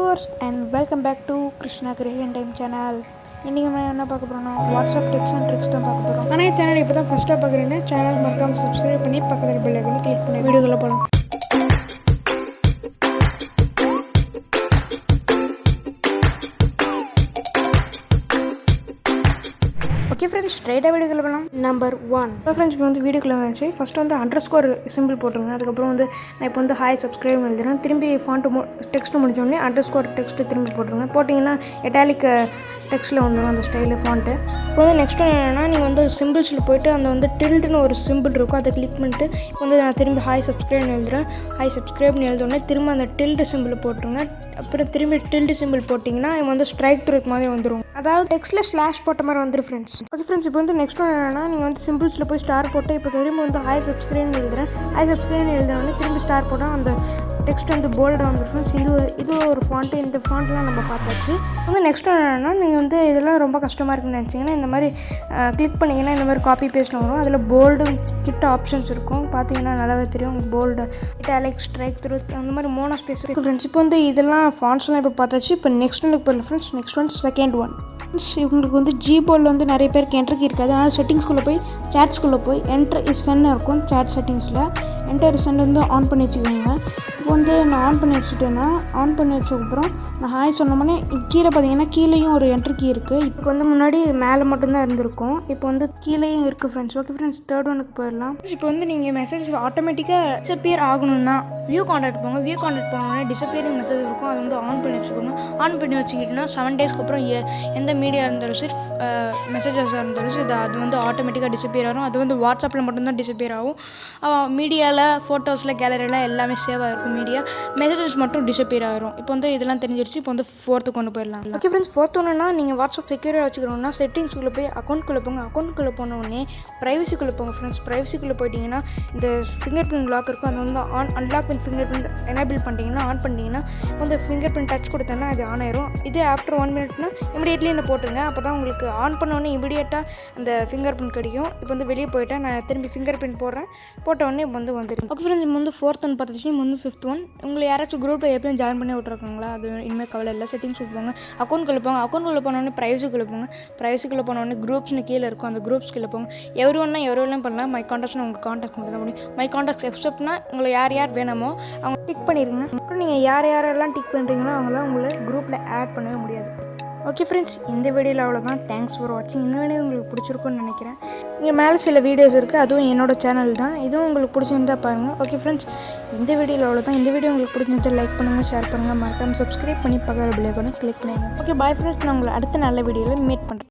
viewers and welcome back to Krishna Creation Time channel. இன்னைக்கு நம்ம என்ன பார்க்க போறோம்னா வாட்ஸ்அப் டிப்ஸ் அண்ட் ட்ரிக்ஸ் தான் பார்க்க போறோம். ஆனா இந்த சேனல் இப்பதான் ஃபர்ஸ்டா பார்க்கறேன்னா சேனல் மறக்காம சப்ஸ்கிரைப் பண்ணி பக்கத்துல பெல் ஐகானை கிளிக் பண்ணி வீடியோக்குள்ள போலாம். ஓகே ஃப்ரெண்ட்ஸ் ஸ்ட்ரைட்டாக வீடியோக்குள்ள போகலாம். நம்பர் 1 ஃப்ரெண்ட்ஸ் இப்போ வந்து வீடியோக்குள்ள வந்துச்சு. ஃபஸ்ட்டு வந்து அண்டர்ஸ்கோர் சிம்பிள் போட்டுருங்க. அதுக்கப்புறம் வந்து நான் இப்போ வந்து ஹாய் சப்ஸ்கிரைப் எழுதுறேன். திரும்பி ஃபாண்ட்டு டெக்ஸ்ட்டு முடிச்சோடனே அண்டர்ஸ்கோர் டெக்ஸ்ட்டு திரும்பி போட்டுருங்க. போட்டிங்கன்னா எட்டாலிக் டெக்ஸ்ட்டில் வந்துடும் அந்த ஸ்டைலு ஃபாண்ட்டு. இப்போ வந்து நெக்ஸ்ட் என்னென்னா நீங்கள் வந்து சிம்பிள்ஸில் போய்ட்டு அந்த வந்து டில்டுன்னு ஒரு சிம்பிள் இருக்கும், அதை கிளிக் பண்ணிட்டு இப்போ வந்து நான் திரும்பி ஹாய் சப்ஸ்கிரைப்னு எழுதுகிறேன். ஹாய் சப்ஸ்கிரைப்னு எழுதோடனே திரும்ப அந்த டில்டு சிம்பிள் போட்டுருங்க. அப்புறம் திரும்பி டில்டு சிம்பிள் போட்டிங்கன்னா வந்து ஸ்ட்ரைக் த்ரூ மாதிரி வந்துடும். அதாவது டெக்ஸ்ட்டில் ஸ்லாஷ் போட்ட மாதிரி வந்துடும் ஃப்ரெண்ட்ஸ். ஓகே ஃப்ரெண்ட்ஸ் இப்போ வந்து நெக்ஸ்ட் ஒன்று என்னன்னா நீங்கள் வந்து சிம்பிள்ஸில் போய் ஸ்டார் போட்டு இப்போ திரும்ப வந்து ஹாய் சப்ஸ்கிரைப்னு எழுதுகிறேன். ஹாய் சப்ஸ்கிரைப்னு எழுதுனோடனே திரும்பி ஸ்டார் போட்டால் அந்த டெக்ஸ்ட் வந்து போல்டாக வந்துடும் ஃப்ரெண்ட்ஸ். இது ஒரு ஃபாண்ட்டு. இந்த ஃபாண்ட்லாம் நம்ம பார்த்தாச்சு. வந்து நெக்ஸ்ட் என்னென்னா நீங்கள் வந்து இதெல்லாம் ரொம்ப கஷ்டமாக இருக்குன்னு நினச்சிங்கன்னா இந்த மாதிரி கிளிக் பண்ணிங்கன்னா இந்த மாதிரி காப்பி பேஸ்ட் வரும். அதில் போல்டு கிட்ட ஆப்ஷன்ஸ் இருக்கும், பார்த்தீங்கன்னா நல்லாவே தெரியும். போல்டு இட்டாலிக் ஸ்ட்ரைக் த்ரூ அந்த மாதிரி மோனோ ஸ்பேஸ் இருக்குது ஃப்ரெண்ட்ஸ். இப்போ வந்து இதெல்லாம் ஃபாண்ட்ஸ்லாம் இப்போ பார்த்தாச்சு. இப்போ நெக்ஸ்ட் ஒன்றுக்கு போயிடலாம் friends. Next one second one இவங்களுக்கு வந்து ஜிபோர்டில் வந்து நிறைய பேருக்கு என்ட்ருக்கு இருக்காது. அதனால் செட்டிங்ஸ்குள்ளே போய் சாட்ஸ்குள்ளே போய் என்டர் இஸ் சென்னு இருக்கும். சாட் செட்டிங்ஸில் என்டர் இஸ் சென் வந்து ஆன் பண்ணி வச்சுக்கோங்க. இப்போ வந்து நான் ஆன் பண்ணி வச்சுட்டேன்னா ஆன் பண்ணி வச்சதுக்கப்புறம் நான் ஹாய் சொன்னோன்னே கீழே பார்த்தீங்கன்னா கீழேயும் ஒரு என்ட்ரு கீ இருக்குது. இப்போ வந்து முன்னாடி மேலே மட்டும்தான் இருந்திருக்கும், இப்போ வந்து கீழேயும் இருக்குது ஃப்ரெண்ட்ஸ். ஓகே ஃப்ரெண்ட்ஸ் தேர்ட் ஒனுக்கு போயிடலாம். இப்போ வந்து நீங்கள் மெசேஜ் ஆட்டோமேட்டிக்காக டிஸப்பியர் ஆகணும்னா வியூ கான்டாக்ட் போங்க. வியூ கான்டாக்ட் போனோடனே டிஸப்பியரிங் மெசேஜ் இருக்கும், அது வந்து ஆன் பண்ணி வச்சுக்கோங்க. ஆன் பண்ணி வச்சுக்கிட்டோன்னா 7 டேஸ்க்கு அப்புறம் எந்த மீடியா இருந்தாலும் சரி மெசேஜஸாக இருந்தாலும் சரி அது வந்து ஆட்டோமேட்டிக்காக டிஸப்பியர் ஆகும். அது வந்து வாட்ஸ்அப்பில் மட்டும்தான் டிஸப்பியர் ஆகும். மீடியாவில் ஃபோட்டோஸில் கேலரியில் எல்லாமே சேவ் ஆகிருக்கும். மீடியா மெசேஜஸ் மட்டும் டிஸப்பியர் ஆகிரும். இப்போ வந்து இதெல்லாம் தெரிஞ்சிருச்சு. இப்போ வந்து ஃபோர்த்து கொண்டு போயிடலாம். ஓகே ஃப்ரெண்ட்ஸ் ஃபோர்த் ஒன்றுனா நீங்கள் வாட்ஸ்அப் செக்யூராக வச்சுக்கணும்னா செட்டிங்ஸ்குள்ளே போய் அக்கௌண்ட்குள்ளே போங்க. அக்கௌண்ட்குள்ளே போனோடனே ப்ரைவசிக்குள்ளே போங்க ஃப்ரெண்ட்ஸ். ப்ரைவசிக்குள்ளே போயிட்டீங்கன்னா இந்த ஃபிங்கர் பிரிண்ட் லாக் இருக்கும், அது வந்து அன்லாக் பண்ணி ஃபிங்கர் பிரிண்ட் எனேபிள் பண்ணிட்டீங்கன்னா ஆன் பண்ணிட்டீங்கன்னா இப்போ வந்து ஃபிங்கர் பிரிண்ட் டச் கொடுத்தோன்னா அது ஆன் ஆயிரும். இதே ஆஃப்டர் 1 மினிட்னா இமீடியட்லி என்ன போட்டுருங்க. அப்போ தான் உங்களுக்கு ஆன் பண்ணோடனே இமீடியட்டாக அந்த ஃபிங்கர் பிரிண்ட் கிடைக்கும். இப்போ வந்து வெளியே போயிட்டேன், நான் திரும்பி ஃபிங்கர் பிரிண்ட் போடுறேன். போட்டோடனே இப்போ வந்து வந்துடும். ஓகே ஃப்ரெண்ட்ஸ் இப்போ வந்து ஃபோர்த் ஒன் பார்த்துச்சு. இப்போ வந்து ஃபிஃப்த் ஒன் உங்களை யாராச்சும் குரூப்பில் எப்பயும் ஜாயின் பண்ணி விட்ருக்காங்களா, அது இனிமேல் கவலை இல்லை. செட்டிங்ஸ் போங்க, அக்கௌண்ட்குள்ளே போங்க. அக்கௌண்ட்குள்ளே போனோடனே ப்ரைவசிக்குள்ளே போங்க. ப்ரைவசிக்குள்ளே போனோடனே குரூப்ஸ்னு கீழே இருக்கும், அந்த குரூப்ஸ்குள்ளே போங்க. எவ்வளோ ஒன்றும் பண்ணலாம். மை கான்டாக்ட்ஸ்னு உங்கள் கான்டாக்ட் மட்டும் தான் முடியும். மை கான்டாக்ட்ஸ் எக்ஸப்ட்னா உங்களை யார் வேணுமோ அவங்க டிக் பண்ணிடுங்க. அப்புறம் நீங்கள் யாரெல்லாம் டிக் பண்ணுறீங்களோ அவங்களாம் உங்களை குரூப்பில் ஆட் பண்ணவே முடியாது. ஓகே ஃப்ரெண்ட்ஸ் இந்த வீடியோவில் அவ்வளோதான். தேங்க்ஸ் ஃபார் வாட்சிங். இந்த வீடியோ உங்களுக்கு பிடிச்சிருக்குன்னு நினைக்கிறேன். இங்கே மேலே சில வீடியோஸ் இருக்குது, அதுவும் என்னோடய சேனல் தான். இதுவும் உங்களுக்கு பிடிச்சிருந்தா பாருங்கள். ஓகே ஃப்ரெண்ட்ஸ் இந்த வீடியோவில் அவ்வளோதான். இந்த வீடியோ உங்களுக்கு பிடிச்சிருந்தா லைக் பண்ணுங்கள், ஷேர் பண்ணுங்கள், மறக்காமல் சப்ஸ்கிரைப் பண்ணி பக்கத்தில் பெல் ஐகானை கிளிக் பண்ணிடுங்க. ஓகே பாய் ஃப்ரெண்ட்ஸ், நான் உங்களை அடுத்த நல்ல வீடியோவில் மீட் பண்ணுறேன்.